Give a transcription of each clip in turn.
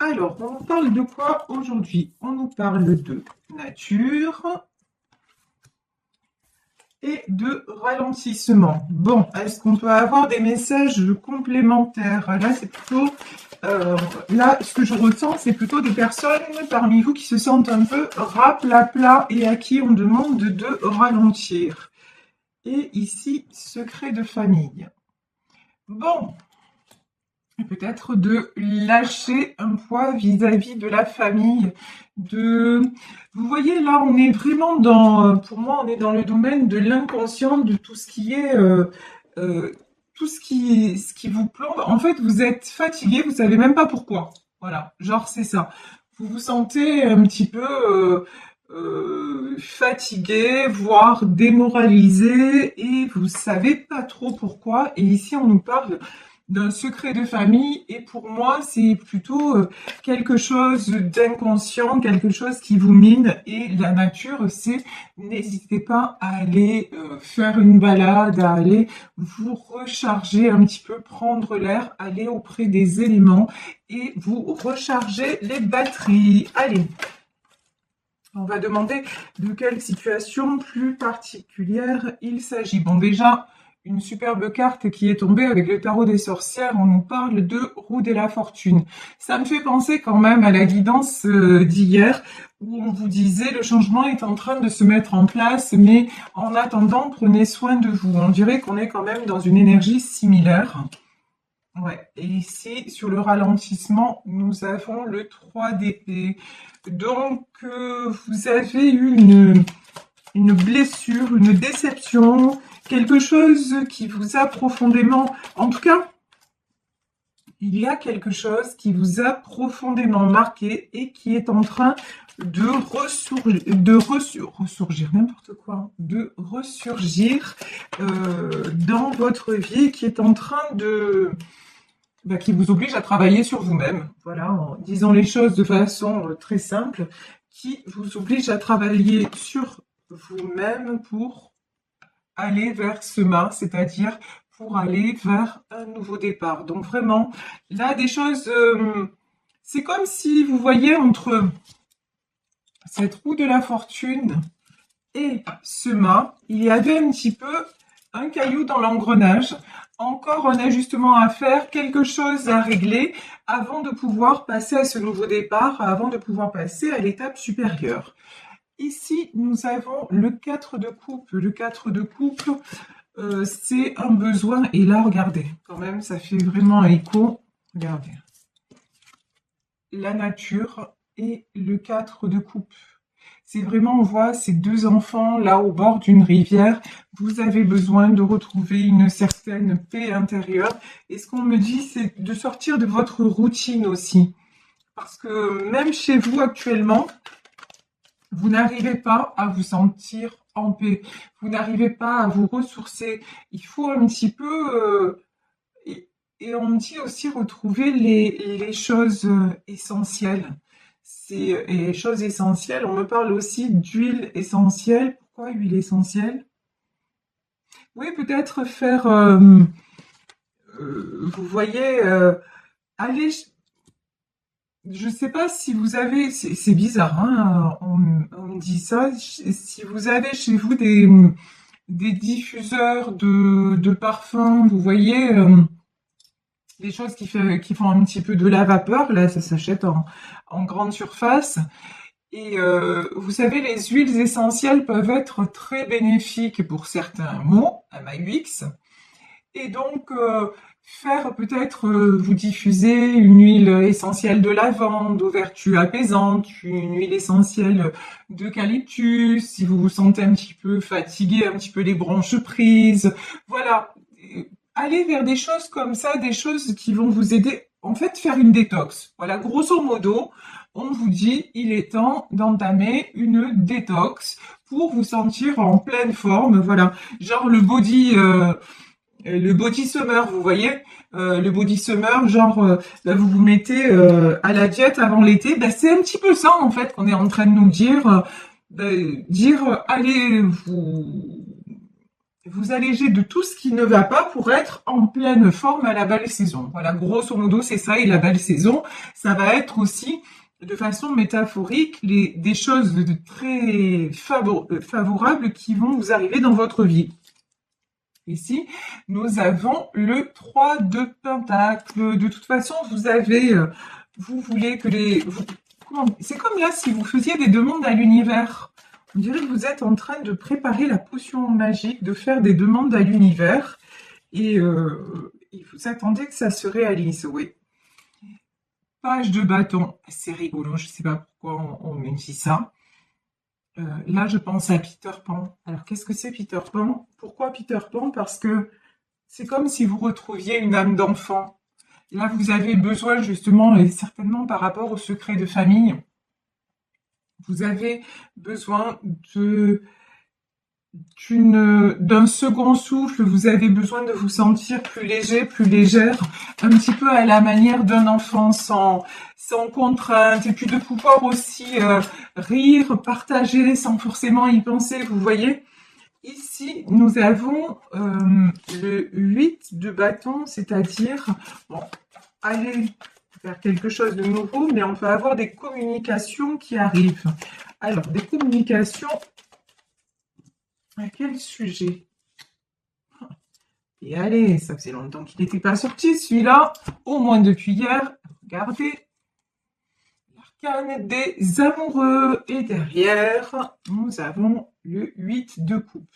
Alors, on nous parle de quoi aujourd'hui? On nous parle de nature et de ralentissement. Bon, est-ce qu'on peut avoir des messages complémentaires? Là, c'est plutôt... là, ce que je ressens, c'est plutôt des personnes parmi vous qui se sentent un peu raplapla et à qui on demande de ralentir. Et ici, secret de famille. Bon, peut-être de lâcher un poids vis-à-vis de la famille. Vous voyez, là, on est vraiment pour moi, on est dans le domaine de l'inconscient, de tout ce qui est, tout ce qui vous plombe. En fait, vous êtes fatigué, vous savez même pas pourquoi. Voilà, genre c'est ça. Vous vous sentez un petit peu fatigué, voire démoralisé, et vous savez pas trop pourquoi. Et ici, on nous parle d'un secret de famille, et pour moi c'est plutôt quelque chose d'inconscient, quelque chose qui vous mine. Et la nature, c'est n'hésitez pas à aller faire une balade, à aller vous recharger un petit peu, prendre l'air, aller auprès des éléments et vous recharger les batteries. Allez, on va demander de quelle situation plus particulière il s'agit. Bon, déjà, une superbe carte qui est tombée avec le tarot des sorcières. On nous parle de roue de la fortune. Ça me fait penser quand même à la guidance d'hier où on vous disait le changement est en train de se mettre en place, mais en attendant, prenez soin de vous. On dirait qu'on est quand même dans une énergie similaire. Ouais, et ici, sur le ralentissement, nous avons le 3 d'épée. Donc, vous avez eu une blessure, une déception, quelque chose qui vous a profondément... En tout cas, il y a quelque chose qui vous a profondément marqué et qui est en train de ressurgir, n'importe quoi, de ressurgir dans votre vie, qui est en train de... qui vous oblige à travailler sur vous-même, voilà, en disant les choses de façon très simple, qui vous oblige à travailler sur vous-même pour aller vers ce mât, c'est-à-dire pour aller vers un nouveau départ. Donc vraiment, là, des choses, c'est comme si vous voyez entre cette roue de la fortune et ce mât, il y avait un petit peu un caillou dans l'engrenage, encore un ajustement à faire, quelque chose à régler avant de pouvoir passer à ce nouveau départ, avant de pouvoir passer à l'étape supérieure. Ici, nous avons le 4 de coupe. Le 4 de coupe, c'est un besoin. Et là, regardez, quand même, ça fait vraiment écho. Regardez. La nature et le 4 de coupe. C'est vraiment, on voit ces deux enfants là au bord d'une rivière. Vous avez besoin de retrouver une certaine paix intérieure. Et ce qu'on me dit, c'est de sortir de votre routine aussi. Parce que même chez vous actuellement, vous n'arrivez pas à vous sentir en paix. Vous n'arrivez pas à vous ressourcer. Il faut un petit peu... et on me dit aussi retrouver les choses essentielles. Et les choses essentielles, on me parle aussi d'huile essentielle. Pourquoi huile essentielle? Oui, peut-être faire... vous voyez, aller... Je ne sais pas si vous avez... C'est bizarre, hein, on me dit ça. Si vous avez chez vous des diffuseurs de parfums, vous voyez... des choses qui font un petit peu de la vapeur, là ça s'achète en grande surface. Et vous savez, les huiles essentielles peuvent être très bénéfiques pour certains maux, MAUX. Et donc, faire peut-être vous diffuser une huile essentielle de lavande aux vertus apaisantes, une huile essentielle d'eucalyptus, si vous vous sentez un petit peu fatigué, un petit peu les bronches prises. Voilà, aller vers des choses comme ça, des choses qui vont vous aider, en fait, faire une détox. Voilà, grosso modo, on vous dit, il est temps d'entamer une détox pour vous sentir en pleine forme. Voilà, genre le body summer, vous voyez, le body summer, genre, là, vous vous mettez à la diète avant l'été. Ben, c'est un petit peu ça, en fait, qu'on est en train de nous dire, allez, vous alléger de tout ce qui ne va pas pour être en pleine forme à la belle saison. Voilà, grosso modo, c'est ça. Et la belle saison, ça va être aussi, de façon métaphorique, des choses très favorables qui vont vous arriver dans votre vie. Ici, nous avons le 3 de Pentacle. De toute façon, vous voulez que c'est comme là si vous faisiez des demandes à l'univers. On dirait que vous êtes en train de préparer la potion magique, de faire des demandes à l'univers et vous attendez que ça se réalise, oui. Page de bâton, c'est rigolo, je ne sais pas pourquoi on me dit ça. Là, je pense à Peter Pan. Alors, qu'est-ce que c'est Peter Pan? Pourquoi Peter Pan? Parce que c'est comme si vous retrouviez une âme d'enfant. Là, vous avez besoin justement, et certainement par rapport au secret de famille, vous avez besoin d'un second souffle, vous avez besoin de vous sentir plus léger, plus légère, un petit peu à la manière d'un enfant sans contrainte, et puis de pouvoir aussi rire, partager sans forcément y penser, vous voyez. Ici, nous avons le 8 de bâton, c'est-à-dire, bon, aller faire quelque chose de nouveau, mais on peut avoir des communications qui arrivent. Alors, des communications, à quel sujet? Et allez, ça faisait longtemps qu'il n'était pas sorti, celui-là, au moins depuis hier. Regardez, l'arcane des amoureux. Et derrière, nous avons le 8 de coupe.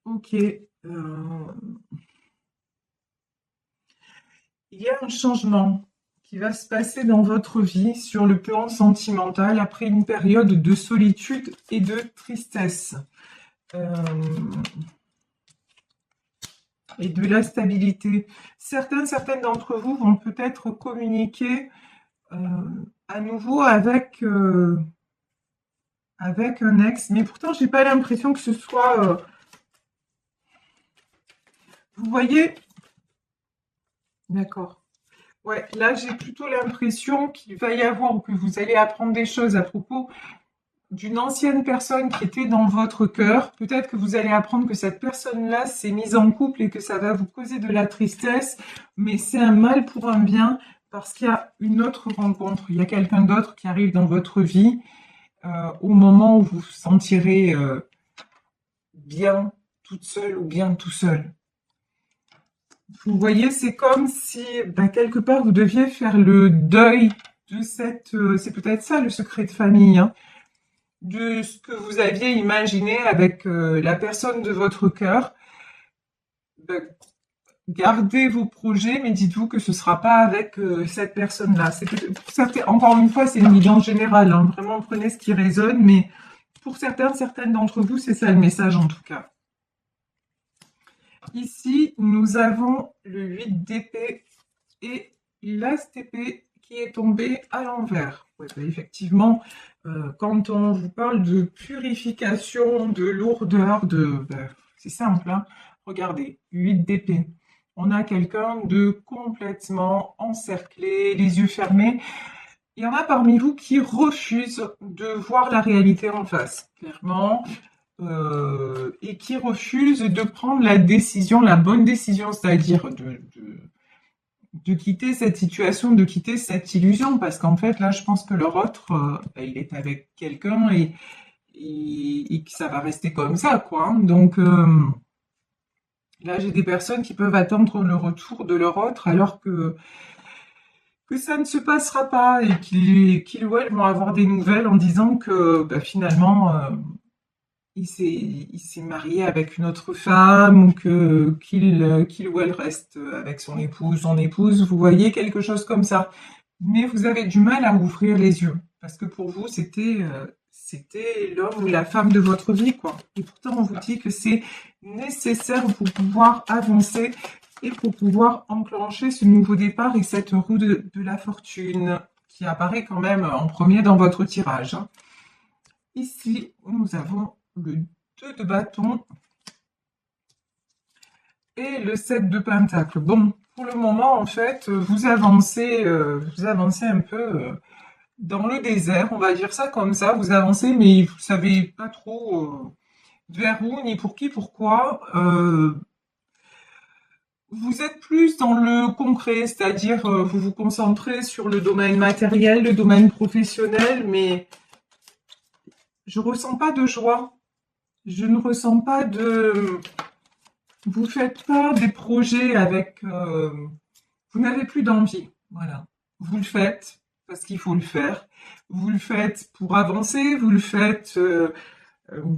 Ok. Il y a un changement qui va se passer dans votre vie sur le plan sentimental après une période de solitude et de tristesse. Et de la stabilité. Certaines d'entre vous vont peut-être communiquer à nouveau avec un ex, mais pourtant j'ai pas l'impression que ce soit vous voyez, d'accord. Ouais, là j'ai plutôt l'impression qu'il va y avoir, ou que vous allez apprendre des choses à propos d'une ancienne personne qui était dans votre cœur. Peut-être que vous allez apprendre que cette personne-là s'est mise en couple et que ça va vous causer de la tristesse, mais c'est un mal pour un bien parce qu'il y a une autre rencontre. Il y a quelqu'un d'autre qui arrive dans votre vie au moment où vous vous sentirez bien toute seule ou bien tout seul. Vous voyez, c'est comme si, quelque part, vous deviez faire le deuil de c'est peut-être ça le secret de famille, hein, de ce que vous aviez imaginé avec la personne de votre cœur. Gardez vos projets, mais dites-vous que ce ne sera pas avec cette personne-là. Encore une fois, c'est une idée en général, hein, vraiment prenez ce qui résonne, mais pour certaines d'entre vous, c'est ça le message en tout cas. Ici, nous avons le 8 d'épée et l'as d'épée qui est tombé à l'envers. Ouais, effectivement, quand on vous parle de purification, de lourdeur, c'est simple, hein. Regardez, 8 d'épée. On a quelqu'un de complètement encerclé, les yeux fermés. Il y en a parmi vous qui refusent de voir la réalité en face, clairement. Et qui refuse de prendre la décision, la bonne décision, c'est-à-dire de quitter cette situation, de quitter cette illusion, parce qu'en fait, là, je pense que leur autre, il est avec quelqu'un et que ça va rester comme ça, quoi, hein. Donc, là, j'ai des personnes qui peuvent attendre le retour de leur autre, alors que ça ne se passera pas et qu'ils ou elles vont avoir des nouvelles en disant que finalement il s'est marié avec une autre femme ou qu'il ou elle reste avec son épouse, vous voyez, quelque chose comme ça. Mais vous avez du mal à ouvrir les yeux parce que pour vous, c'était l'homme ou la femme de votre vie, quoi. Et pourtant, on vous dit que c'est nécessaire pour pouvoir avancer et pour pouvoir enclencher ce nouveau départ et cette roue de la fortune qui apparaît quand même en premier dans votre tirage, hein. Ici, nous avons le 2 de bâton et le 7 de pentacle. Bon, pour le moment, en fait, vous avancez un peu dans le désert, on va dire ça comme ça. Vous avancez, mais vous savez pas trop vers où, ni pour qui, pourquoi. Vous êtes plus dans le concret, c'est-à-dire vous vous concentrez sur le domaine matériel, le domaine professionnel, mais je ressens pas de joie. Je ne ressens pas de... Vous faites pas des projets avec... Vous n'avez plus d'envie. Voilà. Vous le faites parce qu'il faut le faire. Vous le faites pour avancer. Vous le faites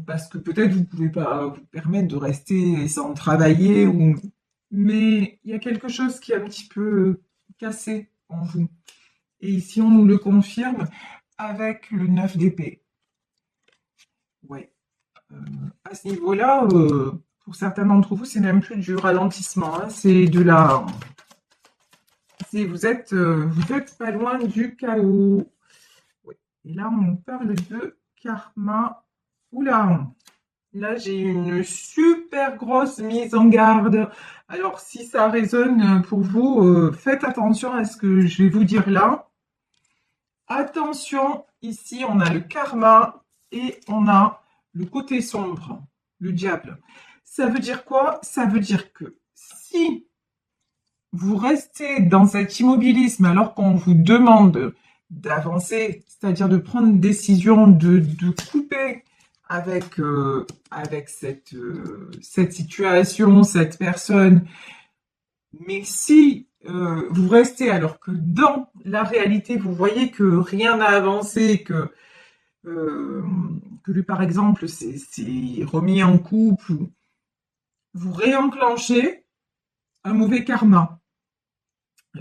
parce que peut-être vous pouvez pas vous permettre de rester sans travailler. Mais il y a quelque chose qui est un petit peu cassé en vous. Et ici, on nous le confirme avec le 9 d'épée. Ouais. À ce niveau-là, pour certains d'entre vous, c'est même plus du ralentissement, hein, c'est de la... vous êtes pas loin du chaos. Ouais. Et là, on parle de karma. Oula, là, j'ai une super grosse mise en garde. Alors, si ça résonne pour vous, faites attention à ce que je vais vous dire là. Attention, ici, on a le karma et on a le côté sombre, le diable. Ça veut dire quoi? Ça veut dire que si vous restez dans cet immobilisme alors qu'on vous demande d'avancer, c'est-à-dire de prendre une décision, de couper avec cette situation, cette personne, mais si vous restez alors que dans la réalité, vous voyez que rien n'a avancé, que lui, par exemple, c'est remis en couple, vous réenclenchez un mauvais karma.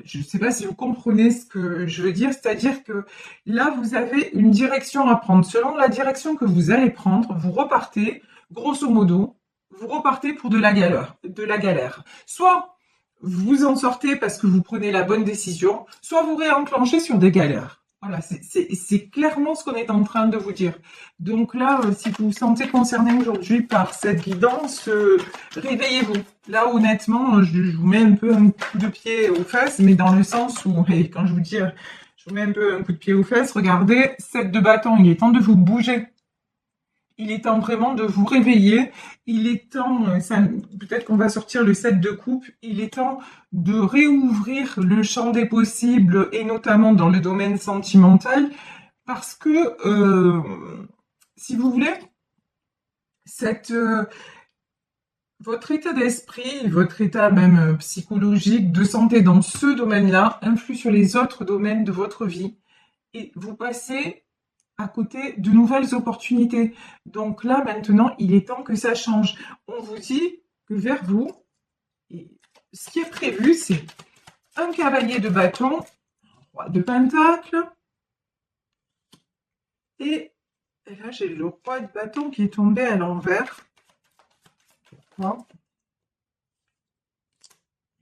Je ne sais pas si vous comprenez ce que je veux dire, c'est-à-dire que là, vous avez une direction à prendre. Selon la direction que vous allez prendre, vous repartez, grosso modo, vous repartez pour de la galère. Soit vous en sortez parce que vous prenez la bonne décision, soit vous réenclenchez sur des galères. Voilà, c'est clairement ce qu'on est en train de vous dire. Donc là, si vous vous sentez concerné aujourd'hui par cette guidance, réveillez-vous. Là, honnêtement, je vous mets un peu un coup de pied aux fesses, mais dans le sens où, et quand je vous dis, je vous mets un peu un coup de pied aux fesses, regardez, 7 de bâton, il est temps de vous bouger. Il est temps vraiment de vous réveiller. Il est temps, peut-être qu'on va sortir le 7 de coupe, il est temps de réouvrir le champ des possibles, et notamment dans le domaine sentimental, parce que, si vous voulez, votre état d'esprit, votre état même psychologique, de santé dans ce domaine-là, influe sur les autres domaines de votre vie. Et vous passez à côté de nouvelles opportunités. Donc là, maintenant, il est temps que ça change. On vous dit que vers vous, ce qui est prévu, c'est un cavalier de bâton, un roi de pentacle, et là, j'ai le roi de bâton qui est tombé à l'envers. Pourquoi?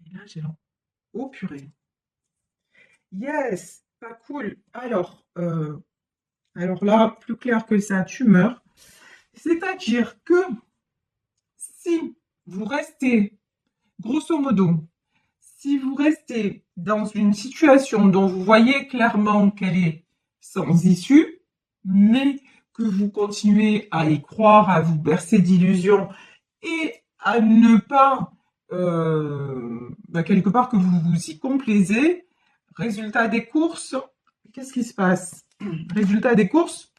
Et là, j'ai oh purée. Yes, pas cool. Alors là, plus clair que ça, tu meurs. C'est-à-dire que si vous restez, grosso modo, si vous restez dans une situation dont vous voyez clairement qu'elle est sans issue, mais que vous continuez à y croire, à vous bercer d'illusions et à ne pas, quelque part, que vous vous y complaisez, résultat des courses, qu'est-ce qui se passe? Résultat des courses,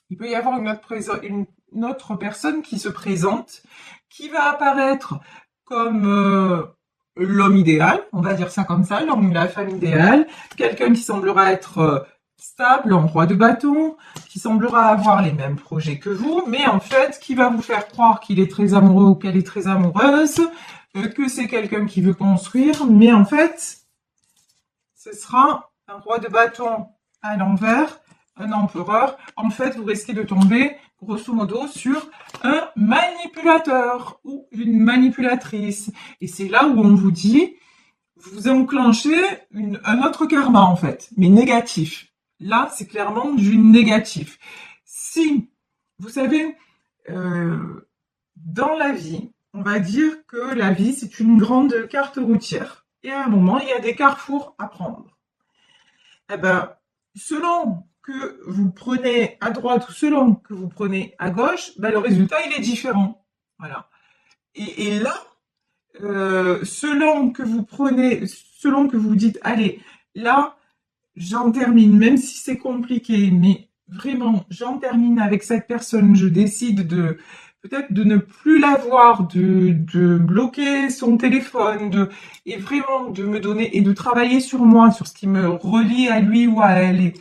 il peut y avoir une autre personne qui se présente, qui va apparaître comme l'homme idéal, on va dire ça comme ça, l'homme ou la femme idéale, quelqu'un qui semblera être stable, en roi de bâton, qui semblera avoir les mêmes projets que vous, mais en fait, qui va vous faire croire qu'il est très amoureux ou qu'elle est très amoureuse, que c'est quelqu'un qui veut construire, mais en fait, ce sera un roi de bâton à l'envers, un empereur. En fait, vous risquez de tomber, grosso modo, sur un manipulateur ou une manipulatrice. Et c'est là où on vous dit, vous enclenchez un autre karma, en fait, mais négatif. Là, c'est clairement du négatif. Si, vous savez, dans la vie, on va dire que la vie, c'est une grande carte routière. Et à un moment, il y a des carrefours à prendre. Eh ben, selon que vous prenez à droite ou selon que vous prenez à gauche, ben, le résultat, il est différent. Voilà. Et là, selon que vous prenez, selon que vous dites, allez, là, j'en termine, même si c'est compliqué, mais vraiment, j'en termine avec cette personne, je décide de peut-être de ne plus la voir, de bloquer son téléphone, et vraiment de me donner et de travailler sur moi, sur ce qui me relie à lui ou à elle.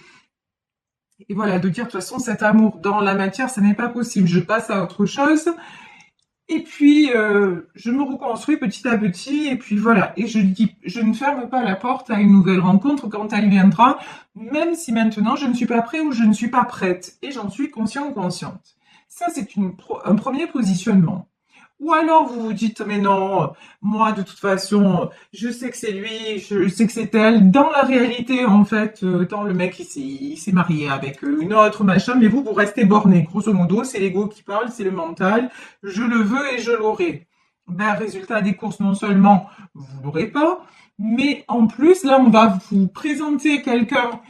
Et voilà, de dire de toute façon, cet amour dans la matière, ça n'est pas possible. Je passe à autre chose. Et puis, je me reconstruis petit à petit, et puis voilà. Et je dis, je ne ferme pas la porte à une nouvelle rencontre quand elle viendra, même si maintenant je ne suis pas prêt ou je ne suis pas prête. Et j'en suis conscient ou consciente. Ça, c'est un premier positionnement. Ou alors vous vous dites, mais non, moi de toute façon, je sais que c'est lui, je sais que c'est elle. Dans la réalité, en fait, dans le mec, il s'est marié avec une autre, machin, mais vous restez borné. Grosso modo, c'est l'ego qui parle, c'est le mental. Je le veux et je l'aurai. Ben, résultat des courses, non seulement vous l'aurez pas, mais en plus, là, on va vous présenter quelqu'un.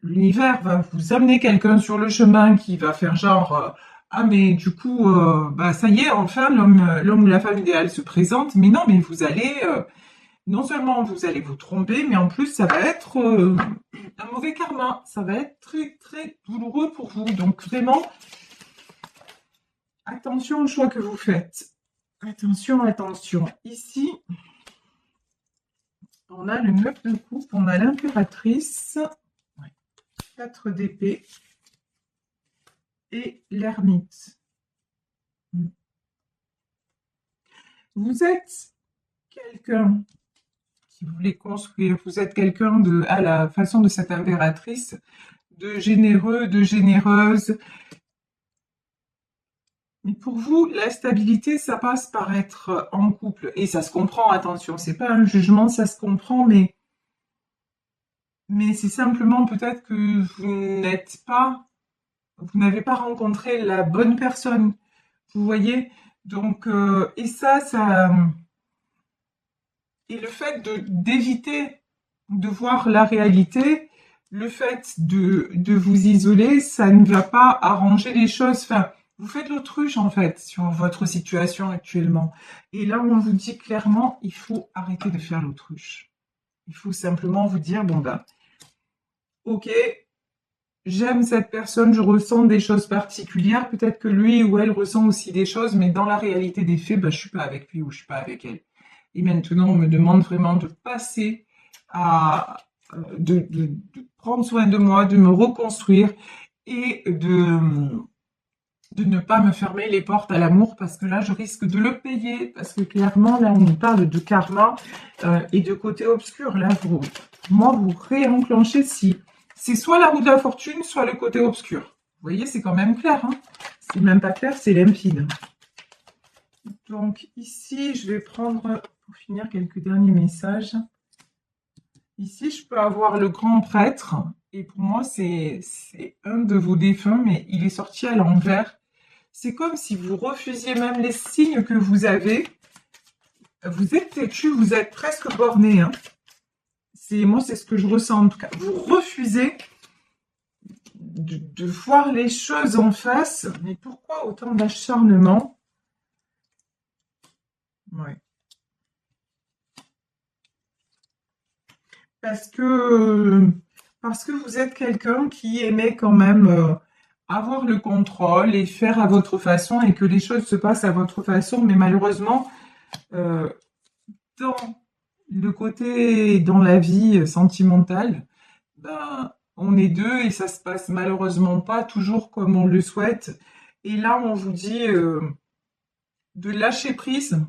L'univers va vous amener quelqu'un sur le chemin qui va faire genre ah mais du coup bah ça y est enfin l'homme ou la femme idéale se présente, mais non, mais vous allez non seulement vous allez vous tromper, mais en plus ça va être un mauvais karma, ça va être très très douloureux pour vous. Donc vraiment attention au choix que vous faites, attention, attention. Ici on a le 9 de coupe, on a l'impératrice, 4 d'épée et l'ermite. Vous êtes quelqu'un qui voulait construire, vous êtes quelqu'un de, à la façon de cette impératrice, de généreux, de généreuse. Mais pour vous, la stabilité, ça passe par être en couple. Et ça se comprend, attention, c'est pas un jugement, ça se comprend, mais c'est simplement peut-être que vous n'avez pas rencontré la bonne personne. Vous voyez? Donc, et et le fait d'éviter de voir la réalité, le fait de vous isoler, ça ne va pas arranger les choses. Enfin, vous faites l'autruche en fait sur votre situation actuellement. Et là, on vous dit clairement, il faut arrêter de faire l'autruche. Il faut simplement vous dire, bon ben, ok, j'aime cette personne, je ressens des choses particulières. Peut-être que lui ou elle ressent aussi des choses, mais dans la réalité des faits, ben, je suis pas avec lui ou je suis pas avec elle. Et maintenant, on me demande vraiment de passer à de prendre soin de moi, de me reconstruire et de ne pas me fermer les portes à l'amour parce que là, je risque de le payer. Parce que clairement, là, on nous parle de karma et de côté obscur. Là, vous réenclenchez si c'est soit la roue de la fortune, soit le côté obscur. Vous voyez, c'est quand même clair. Hein, c'est même pas clair, c'est limpide. Donc ici, je vais prendre, pour finir, quelques derniers messages. Ici, je peux avoir le grand prêtre. Et pour moi, c'est un de vos défunts, mais il est sorti à l'envers. C'est comme si vous refusiez même les signes que vous avez. Vous êtes têtu, vous êtes presque borné. Hein. Moi, c'est ce que je ressens en tout cas. Vous refusez de voir les choses en face. Mais pourquoi autant d'acharnement? Ouais. Parce que vous êtes quelqu'un qui aimait quand même avoir le contrôle et faire à votre façon et que les choses se passent à votre façon. Mais malheureusement, euh, dans le côté, dans la vie sentimentale, ben, on est deux et ça se passe malheureusement pas toujours comme on le souhaite. Et là, on vous dit de lâcher prise,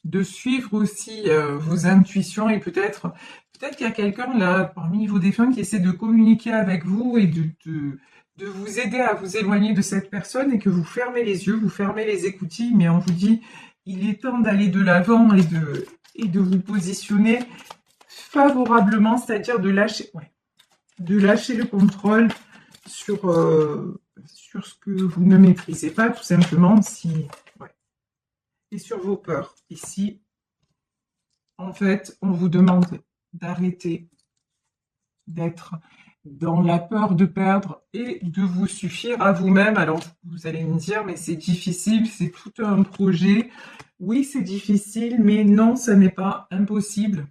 de suivre aussi vos intuitions et peut-être qu'il y a quelqu'un là parmi vos défunts qui essaie de communiquer avec vous et de vous aider à vous éloigner de cette personne et que vous fermez les yeux, vous fermez les écoutilles, mais on vous dit il est temps d'aller de l'avant et de vous positionner favorablement, c'est-à-dire de lâcher le contrôle sur ce que vous ne maîtrisez pas, tout simplement, et sur vos peurs. Ici, en fait, on vous demande d'arrêter d'être dans la peur de perdre et de vous suffire à vous-même. Alors, vous allez me dire, mais c'est difficile, c'est tout un projet. Oui, c'est difficile, mais non, ça n'est pas impossible.